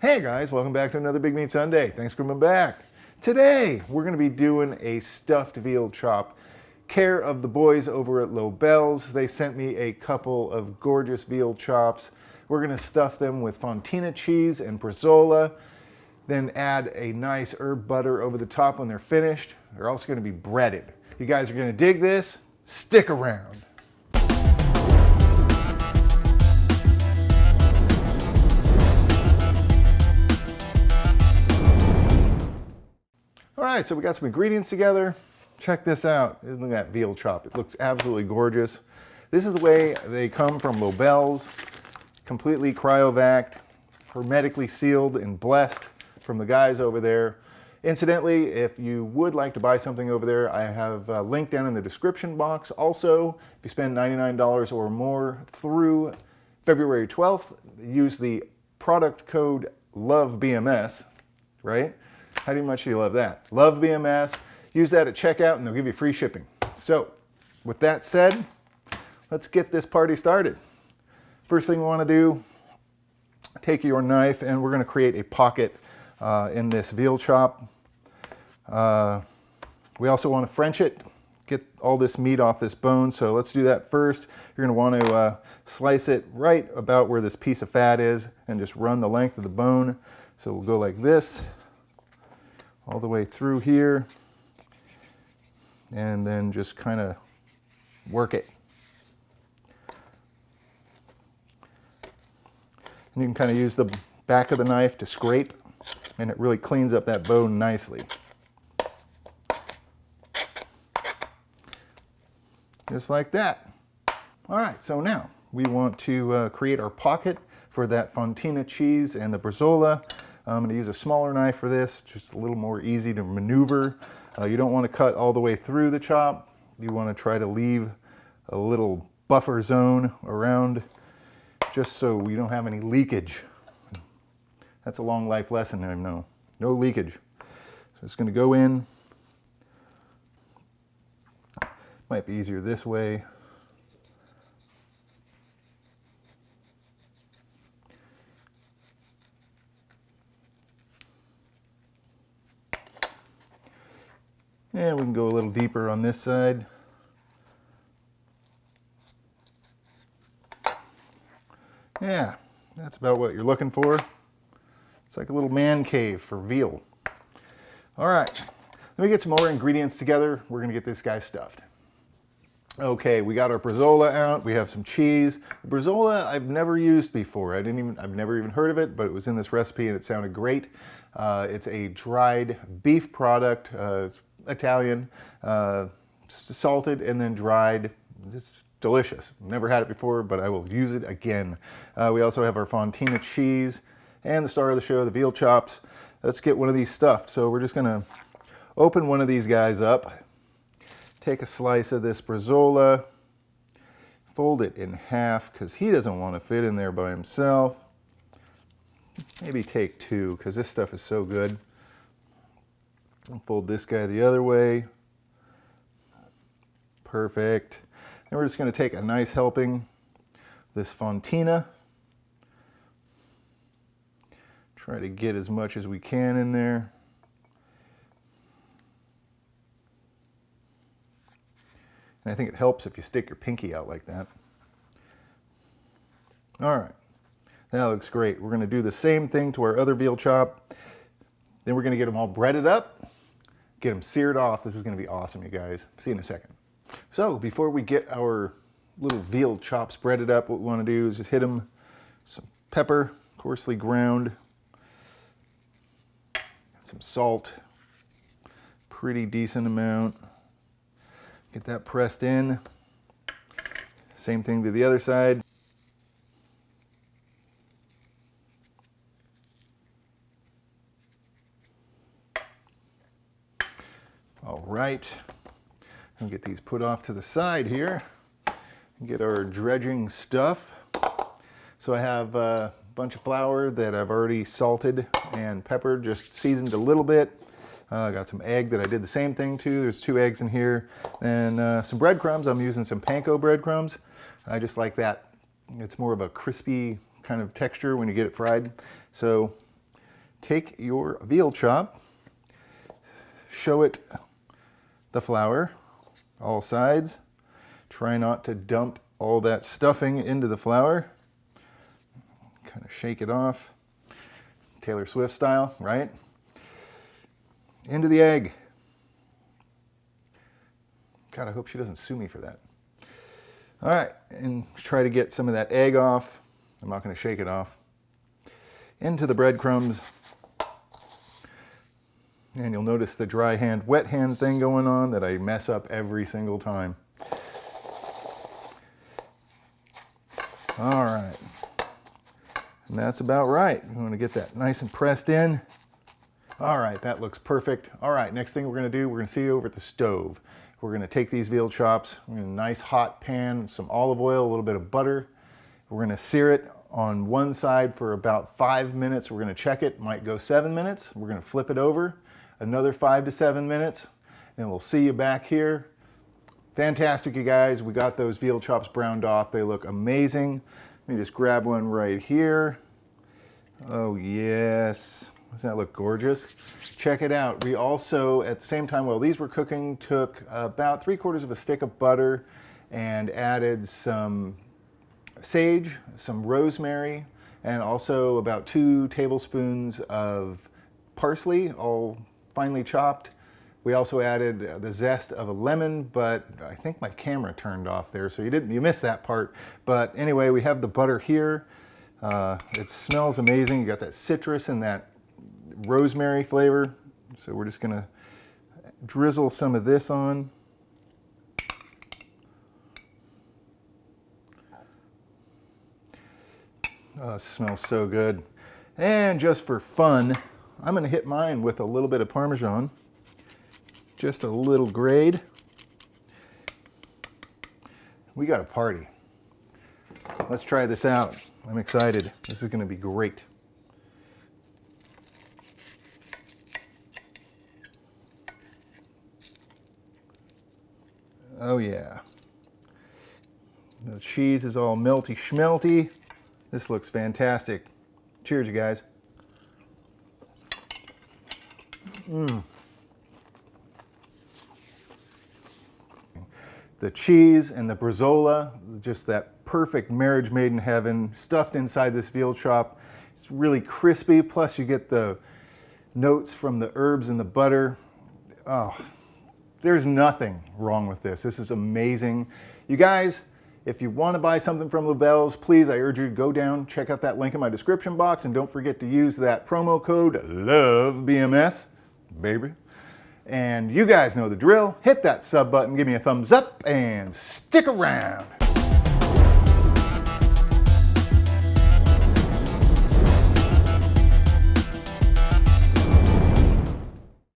Hey guys, welcome back to another Big Meat Sunday. Thanks for coming back. Today, we're going to be doing a stuffed veal chop. Care of the boys over at Lobel's. They sent me a couple of gorgeous veal chops. We're going to stuff them with Fontina cheese and Bresaola, then add a nice herb butter over the top when they're finished. They're also going to be breaded. You guys are going to dig this. Stick around. All right, so we got some ingredients together. Check this out. Isn't that veal chop? It looks absolutely gorgeous. This is the way they come from Lobel's, completely cryovac, hermetically sealed and blessed from the guys over there. Incidentally, if you would like to buy something over there, I have a link down in the description box. Also, if you spend $99 or more through February 12th, use the product code LOVEBMS, right? How much do you love that? Love BMS. Use that at checkout and they'll give you free shipping. So, with that said, let's get this party started. First thing we want to do, take your knife and we're going to create a pocket in this veal chop. We also want to French it, get all this meat off this bone. So let's do that first. You're going to want to slice it right about where this piece of fat is and just run the length of the bone. So we'll go like this, all the way through here, and then just kind of work it. And you can kind of use the back of the knife to scrape, and it really cleans up that bone nicely. Just like that. All right, so now we want to create our pocket for that Fontina cheese and the Bresaola. I'm going to use a smaller knife for this, just a little more easy to maneuver. You don't want to cut all the way through the chop. You want to try to leave a little buffer zone around just so we don't have any leakage. That's a long life lesson, I know. No leakage. So it's going to go in. Might be easier this way. And we can go a little deeper on this side. Yeah, that's about what you're looking for. It's like a little man cave for veal. All right, let me get some more ingredients together. We're gonna get this guy stuffed. Okay, we got our Bresaola out. We have some cheese. Bresaola I've never used before. I've never even heard of it, but it was in this recipe and it sounded great. It's a dried beef product. It's Italian, salted and then dried. It's delicious. Never had it before, but I will use it again. We also have our Fontina cheese and the star of the show, the veal chops. Let's get one of these stuffed. So we're just gonna open one of these guys up, take a slice of this Bresaola, fold it in half because he doesn't want to fit in there by himself. Maybe take two because this stuff is so good. I'll fold this guy the other way. Perfect. Then we're just going to take a nice helping of this Fontina. Try to get as much as we can in there. And I think it helps if you stick your pinky out like that. All right. That looks great. We're going to do the same thing to our other veal chop. Then we're going to get them all breaded up. Get them seared off. This is going to be awesome, you guys. See you in a second. So before we get our little veal chops breaded up, what we want to do is just hit them with some pepper, coarsely ground, some salt, pretty decent amount. Get that pressed in. Same thing to the other side. All right, and get these put off to the side here and get our dredging stuff. So I have a bunch of flour that I've already salted and peppered, just seasoned a little bit. I got some egg that I did the same thing to. There's 2 eggs in here. And some breadcrumbs. I'm using some panko breadcrumbs. I just like that. It's more of a crispy kind of texture when you get it fried. So take your veal chop, show it the flour, all sides. Try not to dump all that stuffing into the flour. Kind of shake it off. Taylor Swift style, right? Into the egg. God, I hope she doesn't sue me for that. All right, and try to get some of that egg off. I'm not going to shake it off. Into the breadcrumbs. And you'll notice the dry hand, wet hand thing going on that I mess up every single time. All right. And that's about right. You want to get that nice and pressed in. All right, that looks perfect. All right, next thing we're going to do, we're going to see you over at the stove. We're going to take these veal chops, we're in a nice hot pan, some olive oil, a little bit of butter. We're going to sear it on one side for about 5 minutes. We're going to check it, might go 7 minutes. We're going to flip it over, another 5 to 7 minutes. Then we'll see you back here. Fantastic, you guys. We got those veal chops browned off. They look amazing. Let me just grab one right here. Oh, yes. Doesn't that look gorgeous? Check it out. We also, at the same time while these were cooking, took about 3/4 of a stick of butter and added some sage, some rosemary, and also about 2 tablespoons of parsley, all finely chopped. We also added the zest of a lemon, but I think my camera turned off there, so you missed that part. But anyway, we have the butter here. It smells amazing. You got that citrus and that rosemary flavor. So we're just gonna drizzle some of this on. Oh, it smells so good. And just for fun, I'm gonna hit mine with a little bit of Parmesan. Just a little grade. We got a party. Let's try this out. I'm excited. This is gonna be great. Oh yeah. The cheese is all melty schmelty. This looks fantastic. Cheers, you guys. The cheese and the Bresaola, just that perfect marriage made in heaven, stuffed inside this veal chop. It's really crispy, plus you get the notes from the herbs and the butter. Oh, there's nothing wrong with this. This is amazing. You guys, if you want to buy something from Lobel's, please, I urge you to go down, check out that link in my description box, and don't forget to use that promo code LOVEBMS, baby. And you guys know the drill. Hit that sub button, give me a thumbs up, and stick around.